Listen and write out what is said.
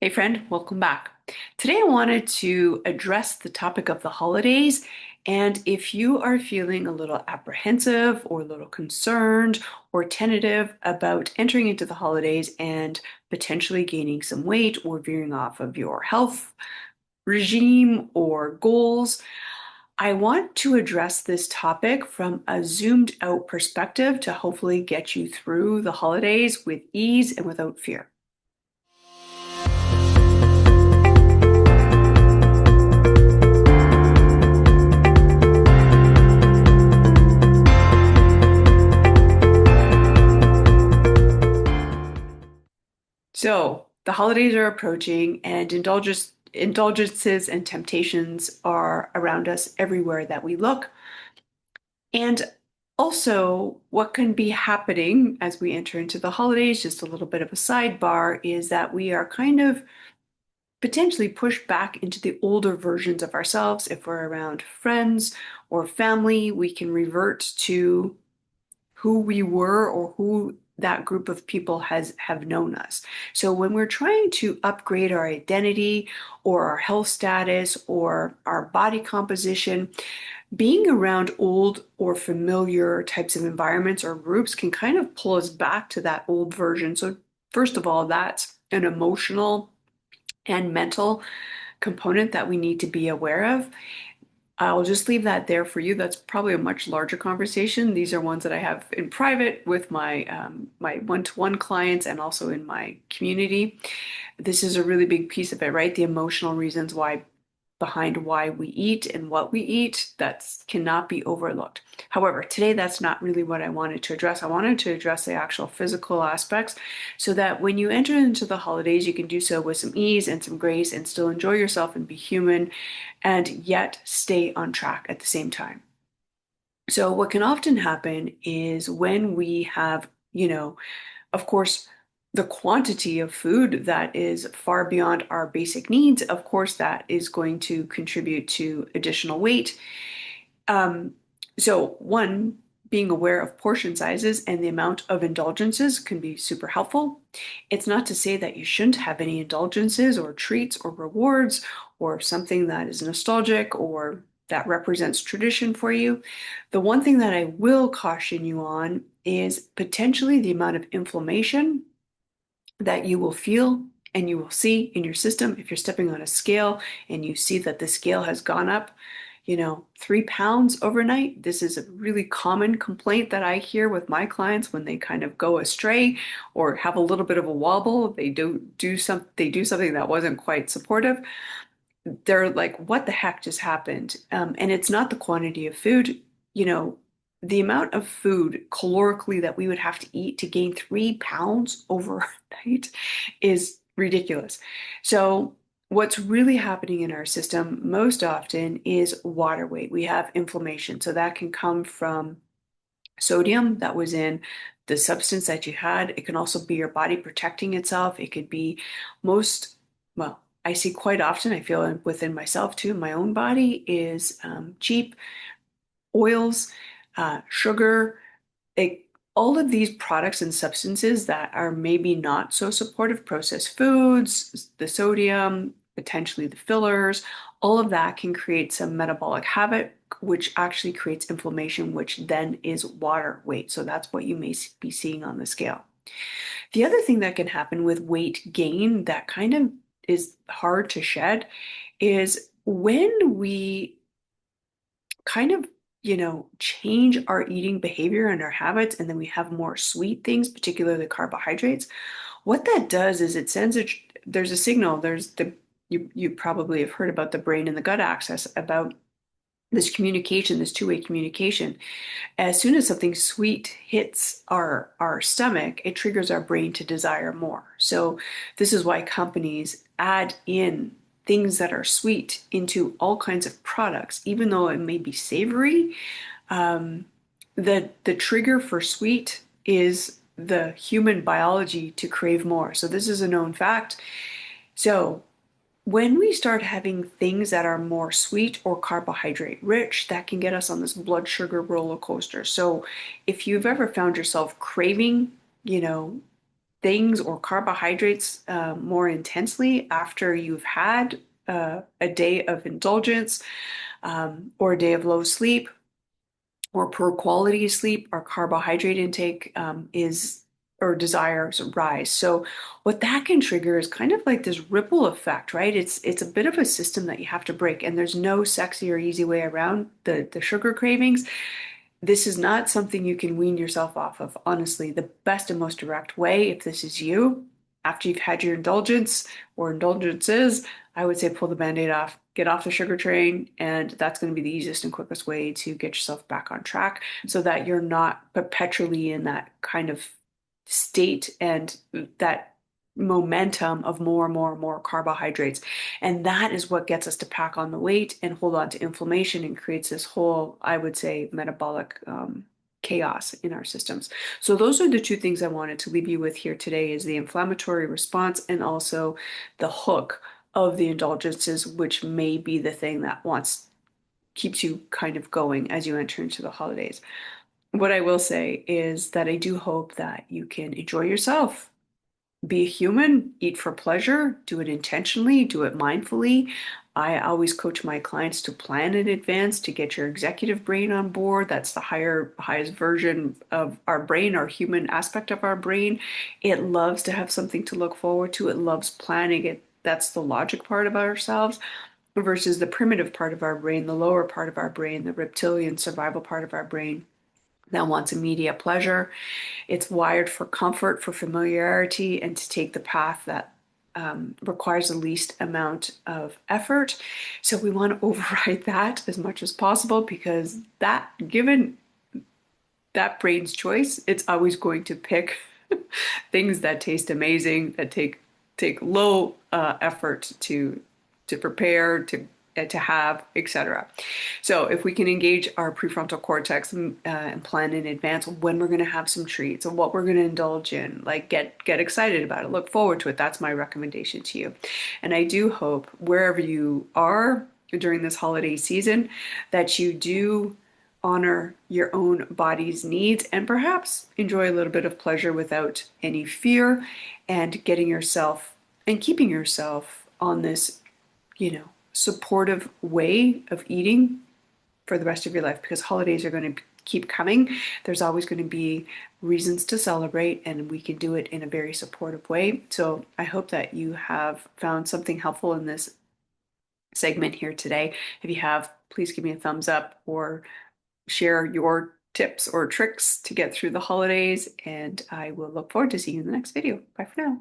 Hey friend, welcome back. Today I wanted to address the topic of the holidays, and if you are feeling a little apprehensive or a little concerned or tentative about entering into the holidays and potentially gaining some weight or veering off of your health regime or goals, I want to address this topic from a zoomed out perspective to hopefully get you through the holidays with ease and without fear. So the holidays are approaching, and indulgences and temptations are around us everywhere that we look. And also, what can be happening as we enter into the holidays, just a little bit of a sidebar, is that we are kind of potentially pushed back into the older versions of ourselves. If we're around friends or family, we can revert to who we were or who that group of people has have known us. So when we're trying to upgrade our identity or our health status or our body composition, being around old or familiar types of environments or groups can kind of pull us back to that old version. So first of all, that's an emotional and mental component that we need to be aware of. I'll just leave that there for you. That's probably a much larger conversation. These are ones that I have in private with my one-to-one clients and also in my community. This is a really big piece of it, right? The emotional reasons why behind why we eat and what we eat that cannot be overlooked. However, today that's not really what I wanted to address. I wanted to address the actual physical aspects so that when you enter into the holidays, you can do so with some ease and some grace and still enjoy yourself and be human and yet stay on track at the same time. So, what can often happen is when we have, of course, the quantity of food that is far beyond our basic needs, of course, that is going to contribute to additional weight. Um, so, one, being aware of portion sizes and the amount of indulgences can be super helpful. It's not to say that you shouldn't have any indulgences or treats or rewards or something that is nostalgic or that represents tradition for you. The one thing that I will caution you on is potentially the amount of inflammation that you will feel and you will see in your system if you're stepping on a scale and you see that the scale has gone up, 3 pounds overnight. This is a really common complaint that I hear with my clients when they kind of go astray or have a little bit of a wobble. They do something that wasn't quite supportive. They're like, what the heck just happened? And it's not the quantity of food, you know, the amount of food calorically that we would have to eat to gain 3 pounds overnight is ridiculous. So, what's really happening in our system most often is water weight. We have inflammation. So, that can come from sodium that was in the substance that you had. It can also be your body protecting itself. It could be most, well, I see quite often, I feel within myself too, my own body is cheap oils, sugar, it, all of these products and substances that are maybe not so supportive, processed foods, the sodium, potentially the fillers, all of that can create some metabolic havoc, which actually creates inflammation, which then is water weight. So that's what you may be seeing on the scale. The other thing that can happen with weight gain that kind of is hard to shed is when we kind of, change our eating behavior and our habits, and then we have more sweet things, particularly carbohydrates. What that does is it sends there's a signal, you probably have heard about the brain and the gut axis about this communication, this two-way communication. As soon as something sweet hits our stomach, it triggers our brain to desire more. So this is why companies add in things that are sweet into all kinds of products, even though it may be savory. Um, the trigger for sweet is the human biology to crave more. So this is a known fact. So when we start having things that are more sweet or carbohydrate rich, that can get us on this blood sugar roller coaster. So if you've ever found yourself craving, you know, things or carbohydrates more intensely after you've had a day of indulgence or a day of low sleep or poor quality sleep, our carbohydrate intake is or desires rise. So what that can trigger is kind of like this ripple effect, right? It's a bit of a system that you have to break, and there's no sexy or easy way around the sugar cravings. This is not something you can wean yourself off of. Honestly, the best and most direct way, if this is you, after you've had your indulgence or indulgences, I would say pull the band-aid off, get off the sugar train, and that's going to be the easiest and quickest way to get yourself back on track so that you're not perpetually in that kind of state and that momentum of more and more and more carbohydrates. And that is what gets us to pack on the weight and hold on to inflammation and creates this whole, I would say, metabolic chaos in our systems. So those are the two things I wanted to leave you with here today is the inflammatory response and also the hook of the indulgences, which may be the thing that keeps you kind of going as you enter into the holidays. What I will say is that I do hope that you can enjoy yourself, be a human, eat for pleasure, do it intentionally, do it mindfully. I always coach my clients to plan in advance to get your executive brain on board. That's the highest version of our brain, our human aspect of our brain. It loves to have something to look forward to. It loves planning it. That's the logic part of ourselves versus the primitive part of our brain, the lower part of our brain, the reptilian survival part of our brain that wants immediate pleasure. It's wired for comfort, for familiarity, and to take the path that requires the least amount of effort. So we want to override that as much as possible because that, given that brain's choice, it's always going to pick things that taste amazing, that take low effort to prepare, to have, etc. So if we can engage our prefrontal cortex and plan in advance when we're going to have some treats and what we're going to indulge in, like get excited about it, look forward to it. That's my recommendation to you. And I do hope wherever you are during this holiday season that you do honor your own body's needs and perhaps enjoy a little bit of pleasure without any fear and getting yourself and keeping yourself on this, supportive way of eating for the rest of your life because holidays are going to keep coming. There's always going to be reasons to celebrate, and we can do it in a very supportive way. So I hope that you have found something helpful in this segment here today. If you have, please give me a thumbs up or share your tips or tricks to get through the holidays, and I will look forward to seeing you in the next video. Bye for now.